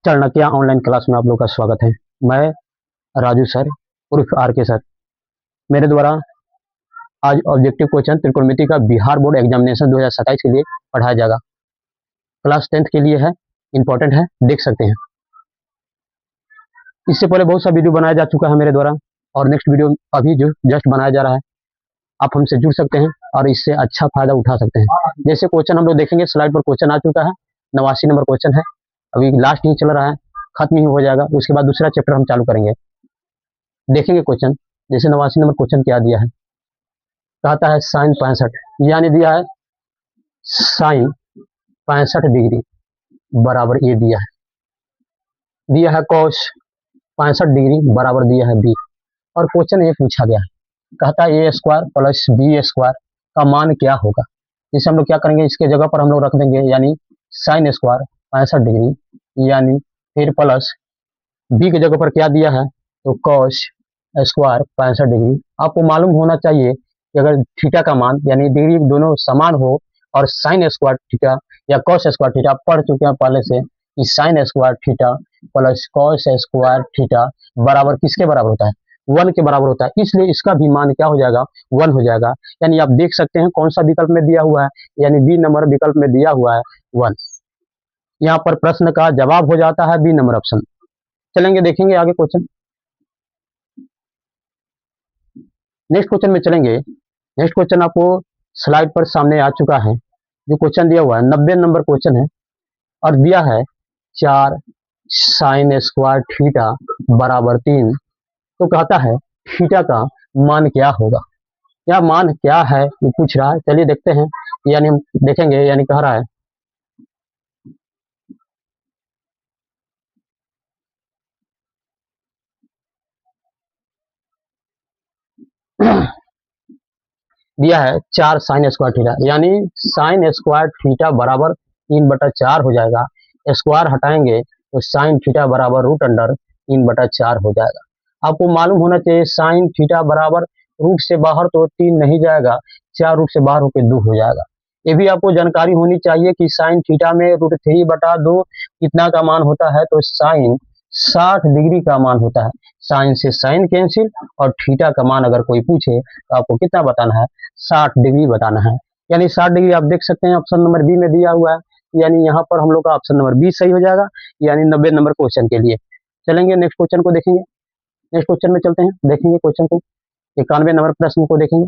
Chanakya online class में आप लोग का स्वागत है। मैं राजू सर उर्फ आर के सर। मेरे द्वारा आज ऑब्जेक्टिव क्वेश्चन त्रिकोणमिति का बिहार बोर्ड एग्जामिनेशन 2027 के लिए पढ़ाया जाएगा। क्लास 10th के लिए है, इंपॉर्टेंट है, देख सकते हैं। इससे पहले बहुत सा वीडियो बनाया जा चुका है मेरे द्वारा, और नेक्स्ट वीडियो अभी जो जस्ट बनाया जा रहा है। आप हमसे जुड़ सकते हैं और इससे अच्छा फायदा उठा सकते हैं। जैसे क्वेश्चन हम लोग देखेंगे, स्लाइड पर क्वेश्चन आ चुका है, 89 नंबर क्वेश्चन है, अभी लास्ट ही चल रहा है, खत्म ही हो जाएगा। उसके बाद दूसरा चैप्टर हम चालू करेंगे। देखेंगे क्वेश्चन। जैसे 89 नंबर क्वेश्चन क्या दिया है, कहता है साइन 65, यानी दिया है साइन 65 डिग्री बराबर ए दिया है कॉस 65 डिग्री बराबर दिया है बी। और क्वेश्चन ये पूछा गया है, कहता है ए स्क्वायर प्लस बी स्क्वायर का मान क्या होगा। जिसे हम लोग क्या करेंगे, इसके जगह पर हम लोग रख देंगे, यानी साइन स्क्वायर 65 डिग्री, यानी फिर प्लस बी की जगह पर क्या दिया है, तो कॉस स्क्वायर 65 डिग्री। आपको मालूम होना चाहिए कि अगर थीटा का मान यानी डिग्री दोनों समान हो, और साइन स्क्वायर थीटा या कॉस स्क्वायर थीटा पढ़ चुके हैं पहले से कि sine square theta plus cos square theta बराबर किसके बराबर होता है, 1 के बराबर होता है। इसलिए इसका भी मान क्या हो जाएगा, 1 हो जाएगा। यानी आप देख सकते हैं कौन सा विकल्प में दिया हुआ है, यानी बी नंबर विकल्प में दिया हुआ है 1। यहाँ पर प्रश्न का जवाब हो जाता है बी नंबर ऑप्शन। चलेंगे देखेंगे आगे क्वेश्चन। नेक्स्ट क्वेश्चन में चलेंगे। नेक्स्ट क्वेश्चन आपको स्लाइड पर सामने आ चुका है। जो क्वेश्चन दिया हुआ है 90 नंबर क्वेश्चन है, और दिया है 4 साइन स्क्वायर थीटा बराबर 3। तो कहता है थीटा का मान क्या होगा, क्या मान क्या है ये पूछ रहा है। चलिए देखते हैं, यानी हम देखेंगे, यानी कह रहा है दिया है 4 साइन स्क्वायर थीटा, यानी साइन स्क्वायर थीटा बराबर 3/4 हो जाएगा। स्क्वायर हटाएंगे तो साइन थीटा बराबर रूट अंडर 3/4 हो जाएगा। आपको मालूम होना चाहिए साइन थीटा बराबर रूट से बाहर तो 3 नहीं जाएगा, 4 रूट से बाहर होकर 2 हो जाएगा। ये भी आपको जानकारी होनी चाहिए कि साइन थीटा में √3/2 कितना का मान होता है, तो साइन 60 डिग्री का मान होता है। साइन से साइन कैंसिल, और थीटा का मान अगर कोई पूछे तो आपको कितना बताना है, 60 डिग्री बताना है। यानी 60 डिग्री आप देख सकते हैं ऑप्शन नंबर बी में दिया हुआ है, यानी यहाँ पर हम लोग का ऑप्शन नंबर बी सही हो जाएगा, यानी 90 नंबर क्वेश्चन के लिए। चलेंगे नेक्स्ट क्वेश्चन को देखेंगे। नेक्स्ट क्वेश्चन में चलते हैं, देखेंगे क्वेश्चन को। 91 नंबर प्रश्न को देखेंगे।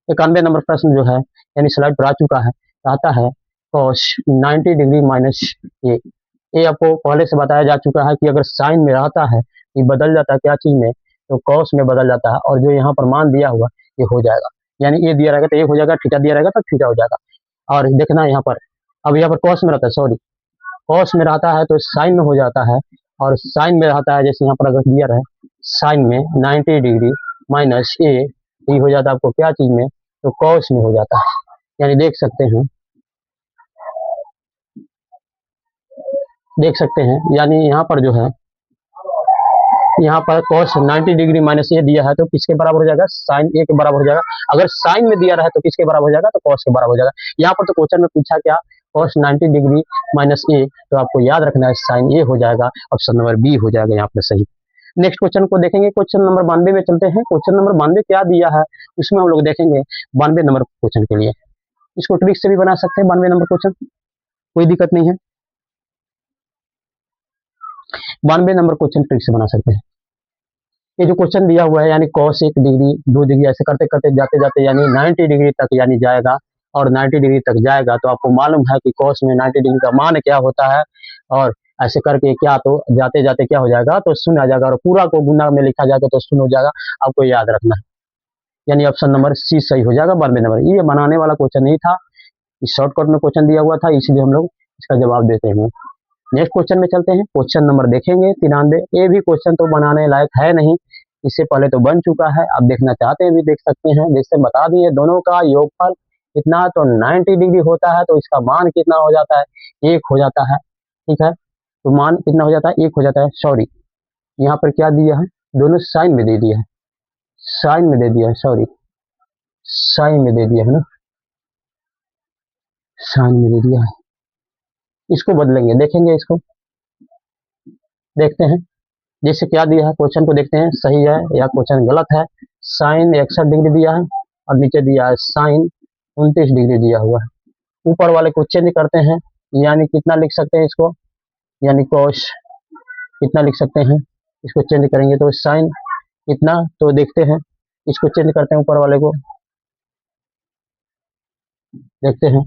91 नंबर प्रश्न जो है, यानी स्लाइड पर आ चुका है, आता है cos 90 डिग्री माइनस ए। ये आपको पहले से बताया जा चुका है कि अगर साइन में रहता है ये बदल जाता है क्या चीज में, तो कॉस में बदल जाता है, और जो यहाँ पर मान दिया हुआ ये हो जाएगा। यानी ए दिया रहेगा तो ए हो जाएगा, थीटा दिया रहेगा तो थीटा हो जाएगा। और देखना यहाँ पर, अब यहाँ पर कॉस में रहता है, सॉरी कॉस में रहता है तो साइन में हो जाता है, और साइन में रहता है जैसे यहाँ पर अगर दिया रहे साइन में 90 डिग्री माइनस ए, ये हो जाता है आपको क्या चीज में, तो कॉस में हो जाता है। यानी देख सकते हैं, यानी यहाँ पर जो है, यहाँ पर cos 90 डिग्री माइनस ए दिया है तो किसके बराबर हो जाएगा, साइन ए के बराबर हो जाएगा। अगर साइन में दिया रहा है तो किसके बराबर हो जाएगा, तो cos के बराबर हो जाएगा। यहाँ पर तो क्वेश्चन में पूछा क्या, cos 90 डिग्री माइनस ए, तो आपको याद रखना है साइन ए हो जाएगा, ऑप्शन नंबर बी हो जाएगा यहाँ पर सही। नेक्स्ट क्वेश्चन को देखेंगे, क्वेश्चन नंबर 92 में चलते हैं। क्वेश्चन नंबर 92 क्या दिया है उसमें हम लोग देखेंगे 92 नंबर क्वेश्चन के लिए। इसको ट्रिक से भी बना सकते हैं 92 नंबर क्वेश्चन, कोई दिक्कत नहीं है। 92 नंबर क्वेश्चन ट्रिक से बना सकते हैं। ये जो क्वेश्चन दिया हुआ है, यानी cos 1 डिग्री 2 डिग्री ऐसे करते करते जाते जाते यानी 90 डिग्री तक यानी जाएगा, और 90 डिग्री तक जाएगा तो आपको मालूम है कि cos में 90 डिग्री का मान क्या होता है, और ऐसे करके क्या तो जाते जाते क्या हो जाएगा, तो शून्य आ जाएगा, और पूरा को गुना में लिखा जाएगा तो शून्य हो जाएगा। आपको याद रखना है, यानी ऑप्शन नंबर सी सही हो जाएगा 92 नंबर। ये बनाने वाला क्वेश्चन नहीं था, इस शॉर्टकट में क्वेश्चन दिया हुआ था, इसलिए हम लोग इसका जवाब देते हैं। नेक्स्ट क्वेश्चन में चलते हैं, क्वेश्चन नंबर देखेंगे 93। ये भी क्वेश्चन तो बनाने लायक है नहीं, इससे पहले तो बन चुका है, आप देखना चाहते हैं भी देख सकते हैं। जैसे बता दिए दोनों का योगफल कितना, तो 90 डिग्री होता है तो इसका मान कितना हो जाता है, 1 हो जाता है। ठीक है, तो मान कितना हो जाता है, 1 हो जाता है। सॉरी यहाँ पर क्या दिया है, दोनों साइन में दे दिया है, साइन में दे दिया है, सॉरी साइन में दे दिया है ना, साइन में दे दिया है। इसको बदलेंगे, देखेंगे इसको। देखते हैं जैसे क्या दिया है, क्वेश्चन को देखते हैं सही है या क्वेश्चन गलत है। साइन 61 डिग्री दिया है और नीचे दिया है साइन 29 डिग्री दिया हुआ है। ऊपर वाले को चेंज करते हैं, यानी कितना लिख सकते हैं इसको, यानी कॉस कितना लिख सकते हैं, इसको चेंज करेंगे तो साइन कितना, तो देखते हैं इसको चेंज करते हैं ऊपर वाले को, देखते हैं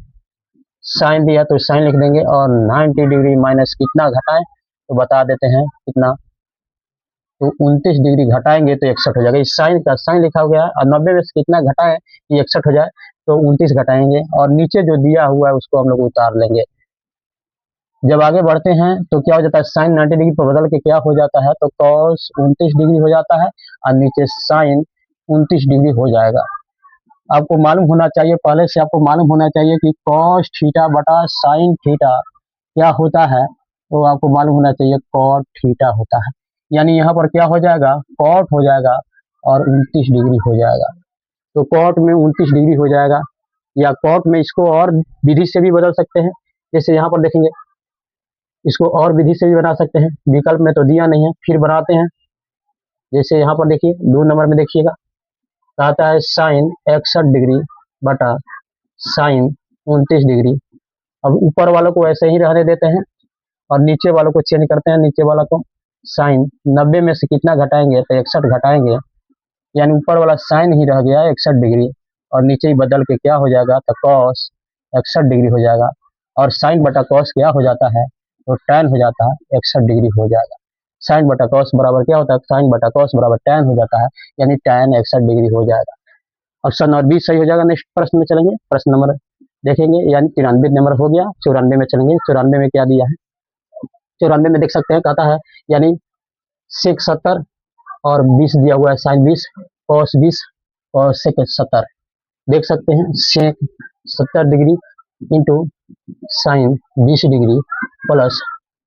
साइन दिया तो साइन लिख देंगे और 90 डिग्री माइनस कितना घटाएं तो बता देते हैं कितना, तो 29 डिग्री घटाएंगे तो 61 हो जाएगा। इस साइन का साइन लिखा गया है और 90 में से कितना घटाएं कि 61 हो जाए, तो 29 घटाएंगे और नीचे जो दिया हुआ है उसको हम लोग उतार लेंगे। जब आगे बढ़ते हैं तो क्या हो जाता है, साइन 90 डिग्री पर बदल के क्या हो जाता है, तो कॉस 29 डिग्री हो जाता है और नीचे साइन 29 डिग्री हो जाएगा। आपको मालूम होना चाहिए, पहले से आपको मालूम होना चाहिए कि कॉस थीटा बटा साइन थीटा क्या होता है, तो आपको मालूम होना चाहिए कॉट थीटा होता है। यानी यहाँ पर क्या हो जाएगा, कॉट हो जाएगा और 29 डिग्री हो जाएगा। तो कॉट में 29 डिग्री हो जाएगा, या कॉट में इसको और विधि से भी बदल सकते हैं। जैसे यहाँ पर देखेंगे, इसको और विधि से भी बना सकते हैं, विकल्प में तो दिया नहीं है, फिर बनाते हैं। जैसे यहाँ पर देखिए 2 नंबर में देखिएगा, कहता है साइन 61 डिग्री बटा साइन 29 डिग्री। अब ऊपर वालों को ऐसे ही रहने देते हैं और नीचे वालों को चेंज करते हैं। नीचे वाला को साइन 90 में से कितना घटाएंगे, तो 61 घटाएंगे, यानी ऊपर वाला साइन ही रह गया 61 डिग्री और नीचे ही बदल के क्या हो जाएगा, तो कॉस 61 डिग्री हो जाएगा। और साइन बटा कॉस क्या हो जाता है, तो टैन हो जाता है, 61 डिग्री हो जाएगा। साइन बटा कॉस बराबर क्या होता है, साइन बटा कॉस बराबर टैन हो जाता है, यानी टैन 61 डिग्री हो जाएगा। ऑप्शन नंबर बी सही हो जाएगा। नेक्स्ट प्रश्न में चलेंगे, प्रश्न नंबर देखेंगे, यानी 93 नंबर हो गया। 94 में चलेंगे, 94 में क्या दिया है, 94 में देख सकते हैं, कहता है यानी सेक 70 और 20 दिया हुआ है, साइन 20 कॉस 20 और सेक 70 देख सकते हैं, sec 70 degree into sine 20 degree plus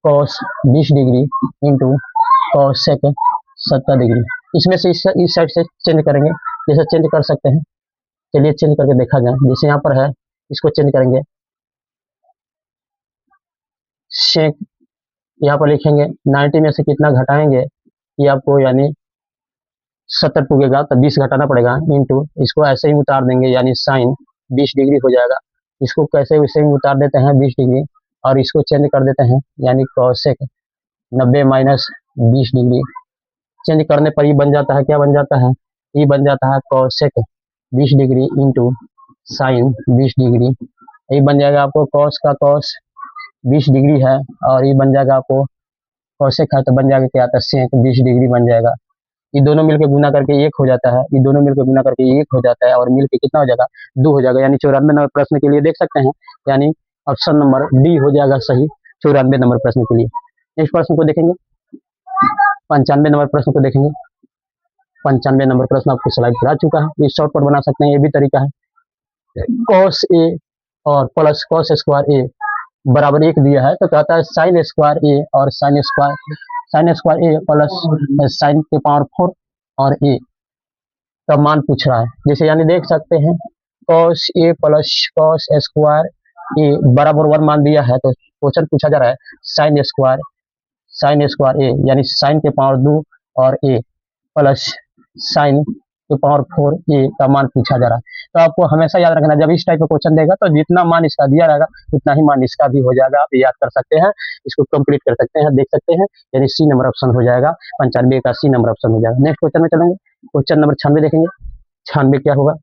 cos 20 degree into cos sec 70 degree. इसमें से इस साइड से चेंज करेंगे, जैसे चेंज कर सकते हैं, चलिए चेंज करके देखा जाए। जैसे यहाँ पर है, इसको चेंज करेंगे, सेक यहाँ पर लिखेंगे 90 में से कितना घटाएंगे, ये आपको यानी 70 पुगेगा तो 20 घटाना पड़ेगा, इंटू इसको ऐसे ही उतार देंगे, यानी साइन 20 डिग्री हो जाएगा। इसको कैसे वैसे ही उतार देते हैं 20 डिग्री और इसको चेंज कर देते हैं, यानी कॉसेक 90 माइनस 20 डिग्री। चेंज करने पर ये बन जाता है, क्या बन जाता है, ये बन जाता है cosec 20 degree into sine 20 degree. ये बन जाएगा आपको कॉस का कॉस 20 डिग्री है और ये बन जाएगा आपको कॉसेक है तो बन जाएगा क्या आता है, सेक 20 डिग्री बन जाएगा। ये दोनों मिलकर गुना करके 1 हो जाता है, ये दोनों मिलकर गुना करके 1 हो जाता है और मिलकर कितना हो जाएगा, 2 हो जाएगा। यानी 94 नंबर प्रश्न के लिए देख सकते हैं, यानी ऑप्शन नंबर डी हो जाएगा सही 94 नंबर प्रश्न के लिए। नेक्स्ट प्रश्न को देखेंगे, 95 नंबर प्रश्न को देखेंगे। 95 नंबर प्रश्न आपको स्लाइड पर आ चुका है, ये शॉर्ट पर बना सकते हैं, ये भी तरीका है। कॉस ए और प्लस कॉस स्क्वायर ए बराबर 1 दिया है, तो कहता है साइन स्क्वायर ए और साइन स्क्वायर ए प्लस साइन के पावर 4 और ए का मान पूछ रहा है। जैसे यानी देख सकते हैं cos A plus cos square ए बराबर 1 मान दिया है, तो क्वेश्चन पूछा जा रहा है साइन स्क्वायर ए यानी साइन के पावर 2 और ए प्लस साइन के पावर 4 ए का मान पूछा जा रहा है। तो आपको हमेशा याद रखना, जब इस टाइप का क्वेश्चन देगा तो जितना मान इसका दिया रहेगा उतना ही मान इसका भी हो जाएगा। आप याद कर सकते हैं, इसको कंप्लीट कर सकते हैं, देख सकते हैं, यानी सी नंबर ऑप्शन हो जाएगा, 95 का सी नंबर ऑप्शन हो जाएगा। नेक्स्ट क्वेश्चन में चलेंगे, क्वेश्चन नंबर 96 देखेंगे। 96 क्या होगा,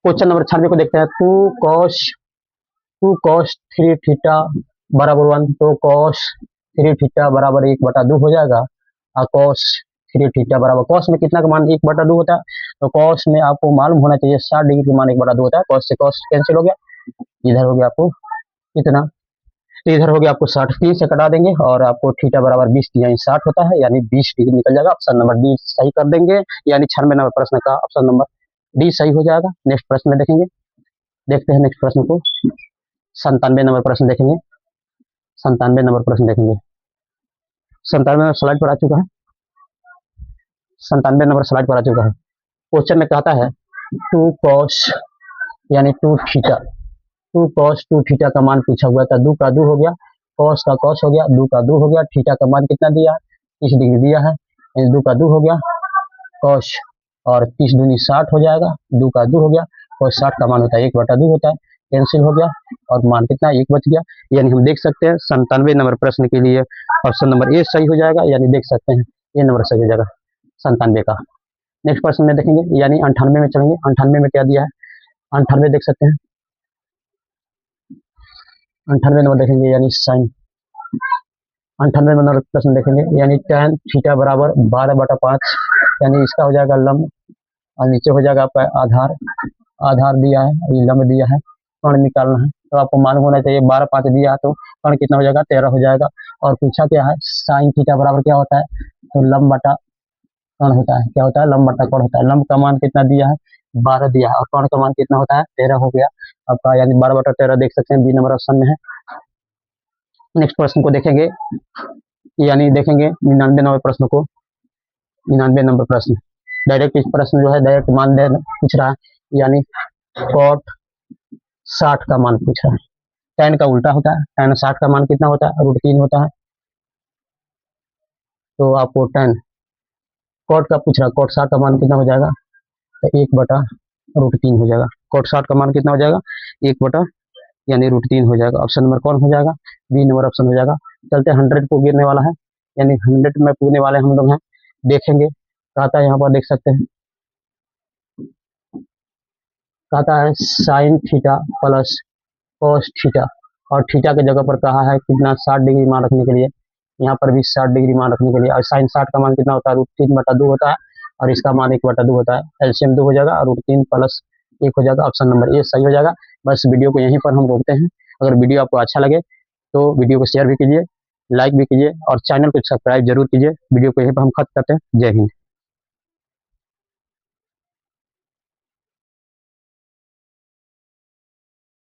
क्वेश्चन नंबर 96 को देखते हैं। 2 cos 3 थीटा बराबर 1, तो cos 3 थीटा बराबर 1/2 हो जाएगा और cos 3 थीटा बराबर, cos में कितना का मान 1/2 होता है, तो cos में आपको मालूम होना चाहिए 60 डिग्री का मान 1/2 होता है। cos से cos कैंसिल हो गया, इधर हो गया आपको कितना, तो इधर हो गया आपको 60, 3 से कटा देंगे और आपको थीटा बराबर 20 यानी 60 होता है, यानी 20 डिग्री निकल जाएगा। ऑप्शन नंबर डी सही कर देंगे, यानी 96 नंबर प्रश्न का ऑप्शन नंबर डी सही हो जाएगा। नेक्स्ट प्रश्न में देखेंगे, देखते हैं नेक्स्ट प्रश्न को। 97 नंबर प्रश्न देखेंगे, 97 नंबर प्रश्न देखेंगे। 97 नंबर स्लाइड पर आ चुका है, 97 नंबर स्लाइड पर आ चुका है। क्वेश्चन में कहता है 2 cos यानी 2 थीटा, 2 cos 2 थीटा का मान पूछा हुआ था, 2 का 2 हो गया, कॉस का कॉस हो गया, दो का दो हो गया, थीटा का मान कितना दिया है, 30 डिग्री दिया है, दो का दो हो गया कॉस, और 30 दूनी 60 हो जाएगा, दो का दो हो गया, कॉस 60 का मान होता है 1/2 होता है, कैंसिल हो गया और मान कितना 1 बच गया। यानी हम देख सकते हैं 97 नंबर प्रश्न के लिए ऑप्शन नंबर ए सही हो जाएगा, यानी देख सकते हैं ये नंबर सही हो जाएगा 97 का। नेक्स्ट प्रश्न में देखेंगे, यानी 98 में चलेंगे। 98 में क्या दिया है, 98 देख सकते हैं, 98 नंबर देखेंगे, यानी साइन 98 नंबर प्रश्न देखेंगे, यानी tan थीटा बराबर 12/5, यानी इसका हो जाएगा लंब और नीचे हो जाएगा आपका आधार, आधार दिया है, ये लंब दिया है, कर्ण निकालना है तो आपको मालूम होना चाहिए 12/5 दिया है तो कर्ण कितना हो जाएगा 13 हो जाएगा। और पूछा क्या है साइन थीटा बराबर क्या होता है, तो लंब बटा कर्ण होता है, क्या होता है लंब बटा कर्ण होता है। लंब का मान कितना दिया है 12 दिया है और कर्ण का मान कितना होता है 13 हो गया आपका, यानी 12/13 देख सकते हैं बी नंबर ऑप्शन में है। नेक्स्ट प्रश्न को देखेंगे, यानी देखेंगे 99 नंबर प्रश्न को। 99 नंबर प्रश्न डायरेक्ट इस प्रश्न जो है डायरेक्ट मान दे पूछ रहा है, यानी cot 60 का मान पूछ रहा है। tan का उल्टा होता है, tan 60 का मान कितना होता है √3 होता है, तो आपको tan cot का पूछ रहा है, cot 60 का मान कितना हो जाएगा तो 1/√3 हो जाएगा। cot 60 का मान कितना हो जाएगा 1 यानी √3 हो जाएगा। ऑप्शन नंबर कौन हो जाएगा, बी नंबर ऑप्शन हो जाएगा। चलते 100 को गिरने वाला है, यानी 100 में पूछने वाले हम लोग हैं, देखेंगे कहता है यहाँ पर देख सकते हैं, कहता है sine theta plus cos theta, और थीटा की जगह पर कहा है कितना 60 डिग्री मान रखने के लिए, यहाँ पर भी 60 डिग्री मान रखने के लिए, और साइन 60 का मान कितना होता है √3/2 होता है और इसका मान 1/2 होता है, एलसीएम 2 हो जाएगा और √3 प्लस 1 हो जाएगा। ऑप्शन नंबर ए सही हो जाएगा। बस वीडियो को यहीं पर हम रोकते हैं। अगर वीडियो आपको अच्छा लगे तो वीडियो को शेयर भी कीजिए, लाइक भी कीजिए और चैनल को सब्सक्राइब जरूर कीजिए। वीडियो को यहीं पर हम खत्म करते हैं। जय हिंद।